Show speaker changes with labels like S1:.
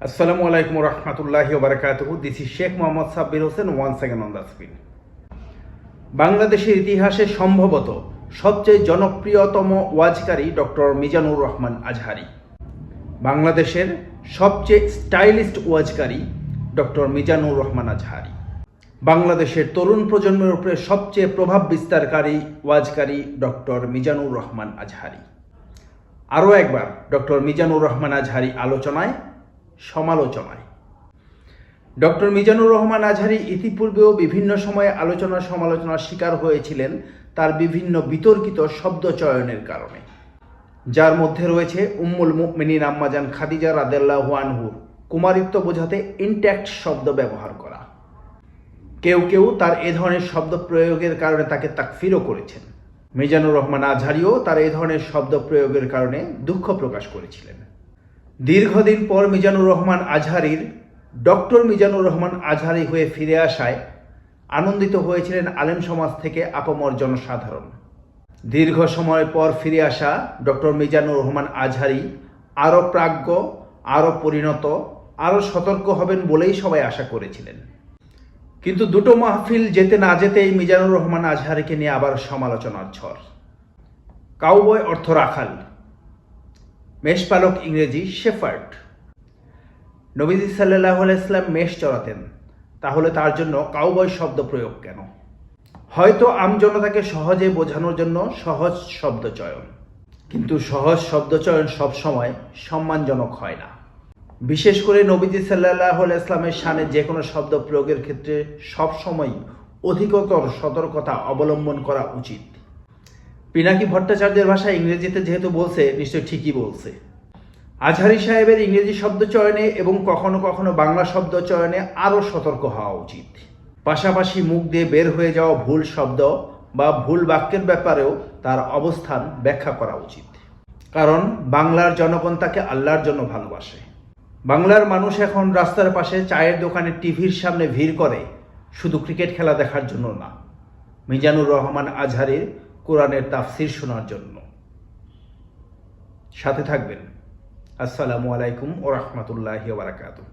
S1: Assalamu alaikum warahmatullahi wabarakatuh. This is Sheikh Mohammad Sabbir Hossain once again on the screen. বাংলাদেশের ইতিহাসে সম্ভবত সবচেয়ে জনপ্রিয়তম ওয়াজকারী doctor Mizanur Rahman Azhari. বাংলাদেশের সবচেয়ে স্টাইলিস্ট ওয়াজকারী ডক্টর মিজানুর রহমান আজহারী। বাংলাদেশের তরুণ প্রজন্মের উপরে সবচেয়ে প্রভাব বিস্তারকারী ওয়াজকারী ডক্টর মিজানুর রহমান আজহারী। আরও একবার ডক্টর মিজানুর রহমান আজহারী আলোচনায় সমালোচনায়। ডক্টর মিজানুর রহমান আজহারী ইতিপূর্বেও বিভিন্ন সময়ে আলোচনা সমালোচনার শিকার হয়েছিলেন তার বিভিন্ন বিতর্কিত শব্দ চয়নের কারণে, যার মধ্যে রয়েছে উম্মুল মুমিনিন আম্মাজান খাদিজা রাদিয়াল্লাহু আনহুর কুমারিত্ব বোঝাতে ইনট্যাক্ট শব্দ ব্যবহার করা। কেউ কেউ তার এ ধরনের শব্দ প্রয়োগের কারণে তাকে তাকফিরও করেছেন। মিজানুর রহমান আজহারীও তার এ ধরনের শব্দ প্রয়োগের কারণে দুঃখ প্রকাশ করেছিলেন। দীর্ঘদিন পর মিজানুর রহমান আজহারীর ডক্টর মিজানুর রহমান আজহারী হয়ে ফিরে আসায় আনন্দিত হয়েছিলেন আলেম সমাজ থেকে আপামর জনসাধারণ। দীর্ঘ সময় পর ফিরে আসা ডক্টর মিজানুর রহমান আজহারী আরও প্রাজ্ঞ, আরও পরিণত, আরও সতর্ক হবেন বলেই সবাই আশা করেছিলেন। কিন্তু দুটো মাহফিল যেতে না যেতেই মিজানুর রহমান আজহারীকে নিয়ে আবার সমালোচনার ঝড়। কাউবয় অর্থ রাখাল, মেষপালক ইংরেজি শেফার্ড। নবীজি সাল্লাল্লাহু আলাইহি ওয়াসাল্লাম মেষ চড়াতেন, তাহলে তার জন্য কাউবয় শব্দ প্রয়োগ কেন? হয়তো আমজনতাকে সহজে বোঝানোর জন্য সহজ শব্দ চয়ন, কিন্তু সহজ শব্দ চয়ন সবসময় সম্মানজনক হয় না। বিশেষ করে নবীজি সাল্লাল্লাহু আলাইহি ওয়াসাল্লামের শানে যে কোনো শব্দ প্রয়োগের ক্ষেত্রে সবসময় অধিকতর সতর্কতা অবলম্বন করা উচিত। পিনাকি ভট্টাচার্যের ভাষায় ইংরেজিতে যেহেতু বলছে, নিশ্চয় ঠিকই বলছে। আজহারী সাহেবের ইংরেজি শব্দ চয়নে এবং কখনো কখনো বাংলা শব্দ চয়নে আরও সতর্ক হওয়া উচিত। পাশাপাশি মুখ দিয়ে বের হয়ে যাওয়া ভুল শব্দ বা ভুল বাক্যের ব্যাপারেও তার অবস্থান ব্যাখ্যা করা উচিত। কারণ বাংলার জনগণ তাকে আল্লাহর জন্য ভালোবাসে। বাংলার মানুষ এখন রাস্তার পাশে চায়ের দোকানে টিভির সামনে ভিড় করে শুধু ক্রিকেট খেলা দেখার জন্য না, মিজানুর রহমান আজহারীর কোরআনের তাফসির শোনার জন্য। সাথে থাকবেন। আসসালামু আলাইকুম ওয়া রাহমাতুল্লাহি ওয়া বারাকাতুহু।